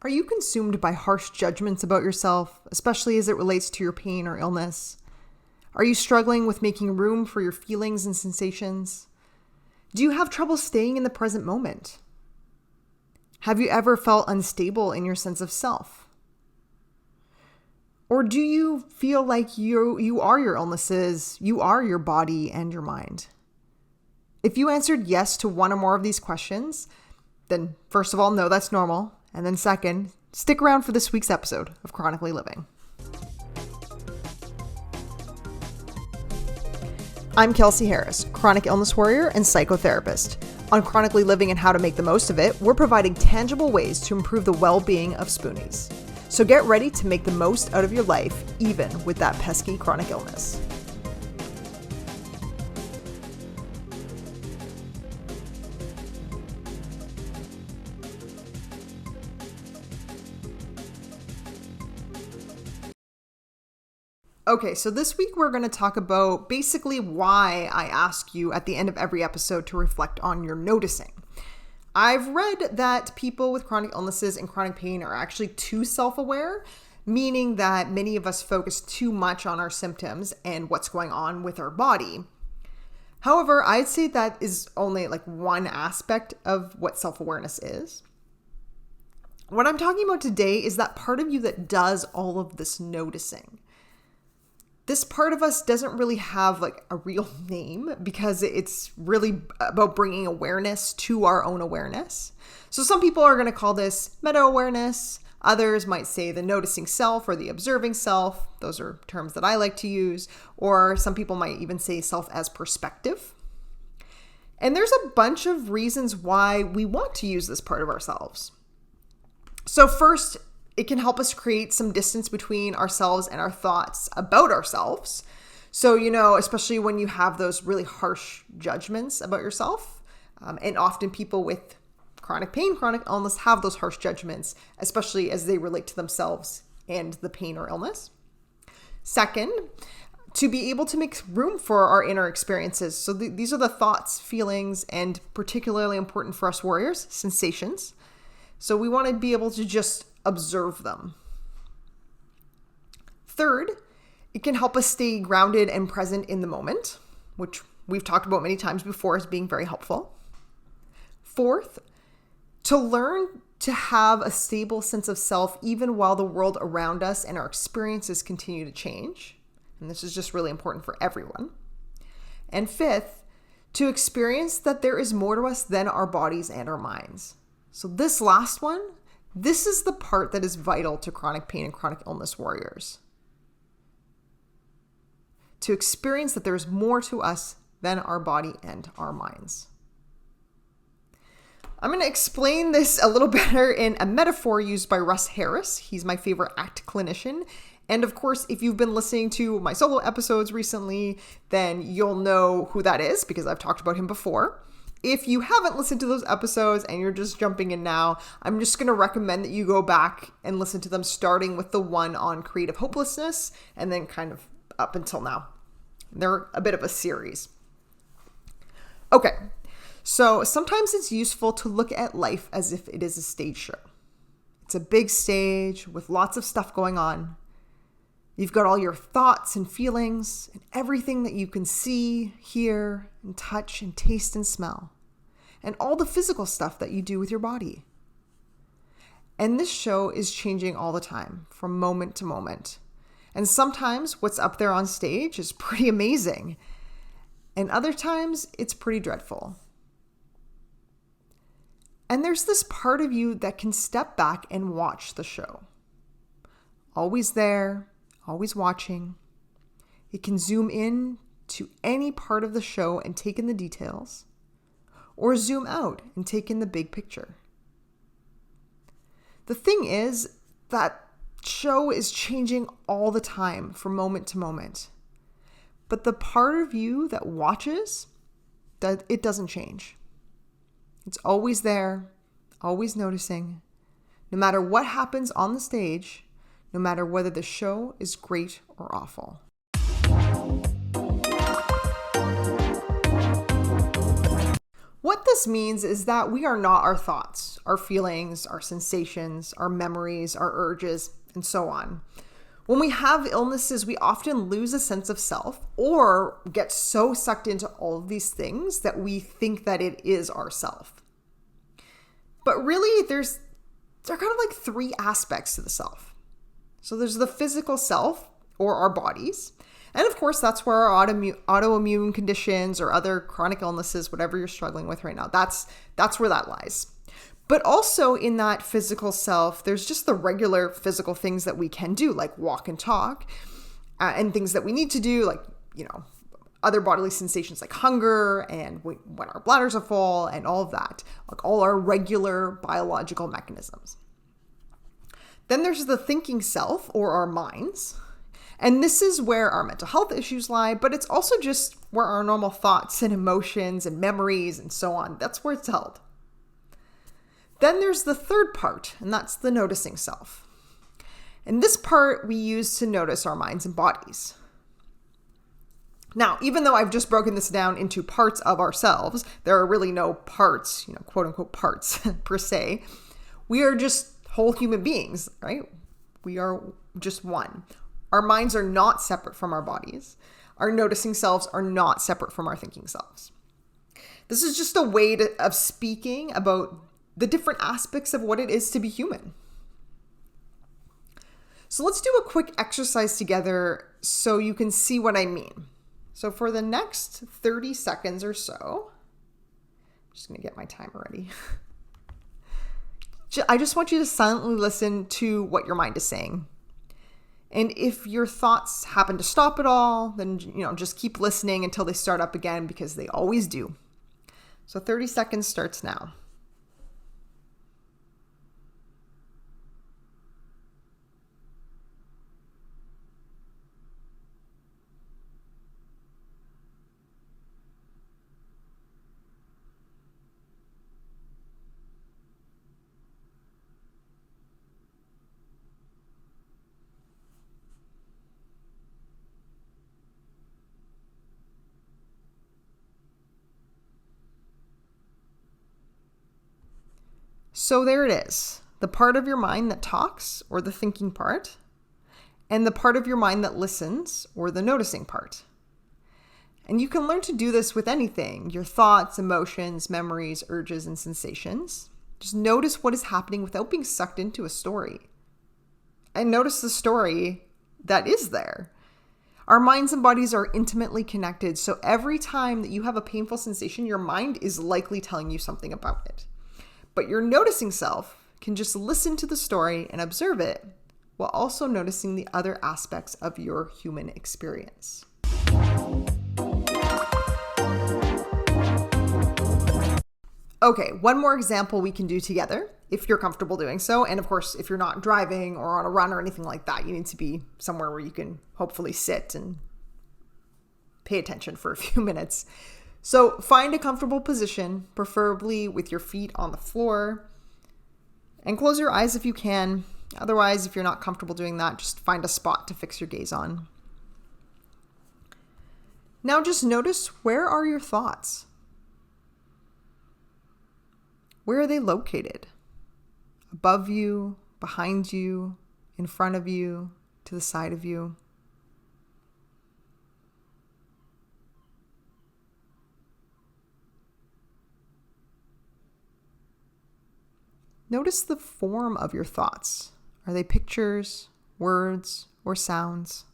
Are you consumed by harsh judgments about yourself, especially as it relates to your pain or illness? Are you struggling with making room for your feelings and sensations? Do you have trouble staying in the present moment? Have you ever felt unstable in your sense of self? Or do you feel like you are your illnesses, you are your body and your mind? If you answered yes to one or more of these questions, then first of all, no, that's normal. And then second, stick around for this week's episode of Chronically Living. I'm Kelsey Harris, chronic illness warrior and psychotherapist. On Chronically Living and How to Make the Most of It, we're providing tangible ways to improve the well-being of Spoonies. So get ready to make the most out of your life, even with that pesky chronic illness. Okay, so this week we're going to talk about basically why I ask you at the end of every episode to reflect on your noticing. I've read that people with chronic illnesses and chronic pain are actually too self-aware, meaning that many of us focus too much on our symptoms and what's going on with our body. However, I'd say that is only like one aspect of what self-awareness is. What I'm talking about today is that part of you that does all of this noticing. This part of us doesn't really have like a real name because it's really about bringing awareness to our own awareness. So some people are going to call this meta-awareness. Others might say the noticing self or the observing self. Those are terms that I like to use. Or some people might even say self as perspective. And there's a bunch of reasons why we want to use this part of ourselves. So first, it can help us create some distance between ourselves and our thoughts about ourselves. So, especially when you have those really harsh judgments about yourself, and often people with chronic pain, chronic illness have those harsh judgments, especially as they relate to themselves and the pain or illness. Second, to be able to make room for our inner experiences. So these are the thoughts, feelings, and particularly important for us warriors, sensations. So we want to be able to just observe them. Third, it can help us stay grounded and present in the moment, which we've talked about many times before as being very helpful. Fourth, to learn to have a stable sense of self even while the world around us and our experiences continue to change. And this is just really important for everyone. And fifth, to experience that there is more to us than our bodies and our minds. So this last one, this is the part that is vital to chronic pain and chronic illness warriors. To experience that there's more to us than our body and our minds. I'm going to explain this a little better in a metaphor used by Russ Harris. He's my favorite ACT clinician. And of course, if you've been listening to my solo episodes recently, then you'll know who that is because I've talked about him before. If you haven't listened to those episodes and you're just jumping in now, I'm just going to recommend that you go back and listen to them starting with the one on creative hopelessness and then kind of up until now. They're a bit of a series. Okay, so sometimes it's useful to look at life as if it is a stage show. It's a big stage with lots of stuff going on. You've got all your thoughts and feelings and everything that you can see, hear, and touch and taste and smell. And all the physical stuff that you do with your body. And this show is changing all the time, from moment to moment. And sometimes what's up there on stage is pretty amazing. And other times it's pretty dreadful. And there's this part of you that can step back and watch the show. Always there, always watching. It can zoom in to any part of the show and take in the details, or zoom out and take in the big picture. The thing is that show is changing all the time from moment to moment. But the part of you that watches, it doesn't change. It's always there, always noticing, no matter what happens on the stage, no matter whether the show is great or awful. What this means is that we are not our thoughts, our feelings, our sensations, our memories, our urges, and so on. When we have illnesses, we often lose a sense of self or get so sucked into all of these things that we think that it is ourself. But really, there are kind of like three aspects to the self. So there's the physical self, or our bodies. And of course, that's where our autoimmune conditions or other chronic illnesses, whatever you're struggling with right now, that's where that lies. But also in that physical self, there's just the regular physical things that we can do, like walk and talk, and things that we need to do, like, other bodily sensations like hunger and when our bladders are full and all of that, like all our regular biological mechanisms. Then there's the thinking self, or our minds. And this is where our mental health issues lie, but it's also just where our normal thoughts and emotions and memories and so on, that's where it's held. Then there's the third part, and that's the noticing self. And this part we use to notice our minds and bodies. Now, even though I've just broken this down into parts of ourselves, there are really no parts, quote unquote parts per se. We are just whole human beings, right? We are just one. Our minds are not separate from our bodies. Our noticing selves are not separate from our thinking selves. This is just a way of speaking about the different aspects of what it is to be human. So let's do a quick exercise together so you can see what I mean. So for the next 30 seconds or so, I'm just going to get my timer ready. I just want you to silently listen to what your mind is saying. And if your thoughts happen to stop at all, then, just keep listening until they start up again, because they always do. So 30 seconds starts now. So there it is, the part of your mind that talks, or the thinking part, and the part of your mind that listens, or the noticing part. And you can learn to do this with anything, your thoughts, emotions, memories, urges, and sensations. Just notice what is happening without being sucked into a story. And notice the story that is there. Our minds and bodies are intimately connected, so every time that you have a painful sensation, your mind is likely telling you something about it. But your noticing self can just listen to the story and observe it, while also noticing the other aspects of your human experience. Okay, one more example we can do together, if you're comfortable doing so. And of course, if you're not driving or on a run or anything like that, you need to be somewhere where you can hopefully sit and pay attention for a few minutes. So find a comfortable position, preferably with your feet on the floor, and close your eyes if you can. Otherwise, if you're not comfortable doing that, just find a spot to fix your gaze on. Now just notice, where are your thoughts? Where are they located? Above you, behind you, in front of you, to the side of you? Notice the form of your thoughts. Are they pictures, words, or sounds?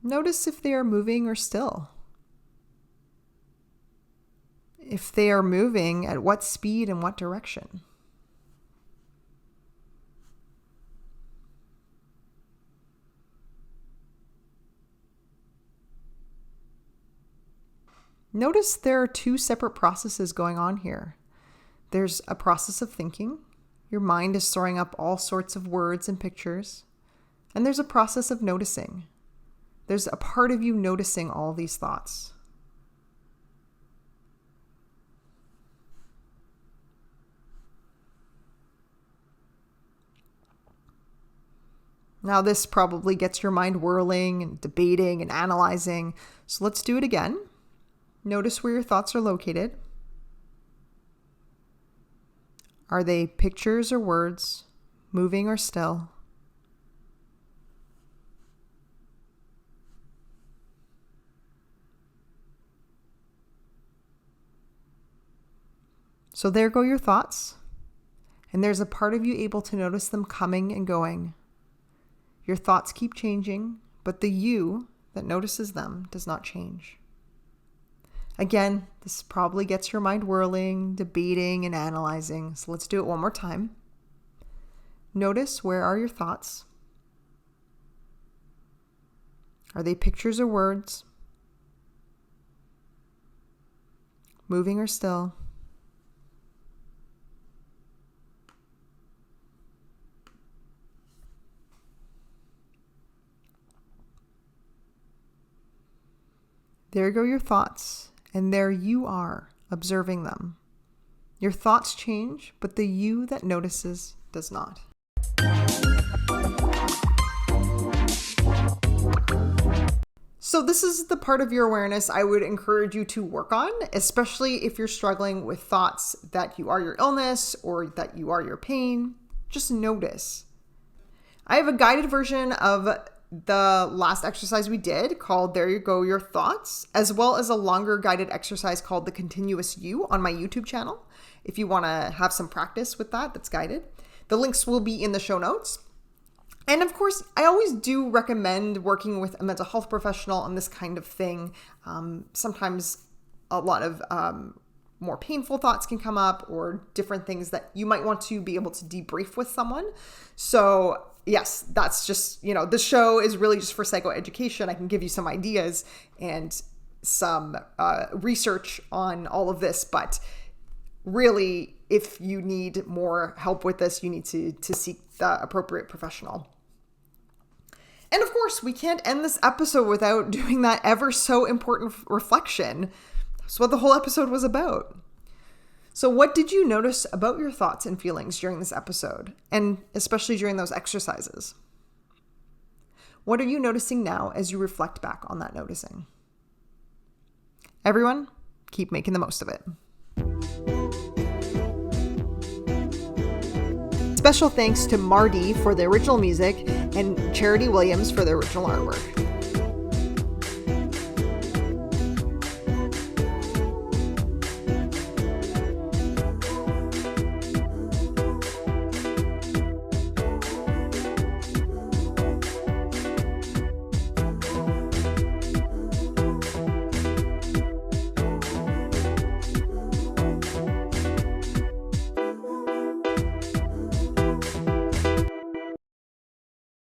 Notice if they are moving or still. If they are moving, at what speed and what direction? Notice there are two separate processes going on here. There's a process of thinking. Your mind is storing up all sorts of words and pictures. And there's a process of noticing. There's a part of you noticing all these thoughts. Now, this probably gets your mind whirling and debating and analyzing. So let's do it again. Notice where your thoughts are located. Are they pictures or words, moving or still? So there go your thoughts. And there's a part of you able to notice them coming and going. Your thoughts keep changing, but the you that notices them does not change. Again, this probably gets your mind whirling, debating, and analyzing. So let's do it one more time. Notice, where are your thoughts? Are they pictures or words? Moving or still? There go your thoughts, and there you are, observing them. Your thoughts change, but the you that notices does not. So this is the part of your awareness I would encourage you to work on, especially if you're struggling with thoughts that you are your illness or that you are your pain. Just notice. I have a guided version of the last exercise we did called There You Go Your Thoughts, as well as a longer guided exercise called The Continuous You on my YouTube channel. If you want to have some practice with that's guided. The links will be in the show notes. And of course, I always do recommend working with a mental health professional on this kind of thing. Sometimes a lot of more painful thoughts can come up, or different things that you might want to be able to debrief with someone. So yes, that's just, the show is really just for psychoeducation. I can give you some ideas and some research on all of this, but really, if you need more help with this, you need to seek the appropriate professional. And of course, we can't end this episode without doing that ever so important reflection. That's what the whole episode was about. So what did you notice about your thoughts and feelings during this episode, and especially during those exercises? What are you noticing now as you reflect back on that noticing? Everyone, keep making the most of it. Special thanks to Marty for the original music and Charity Williams for the original artwork.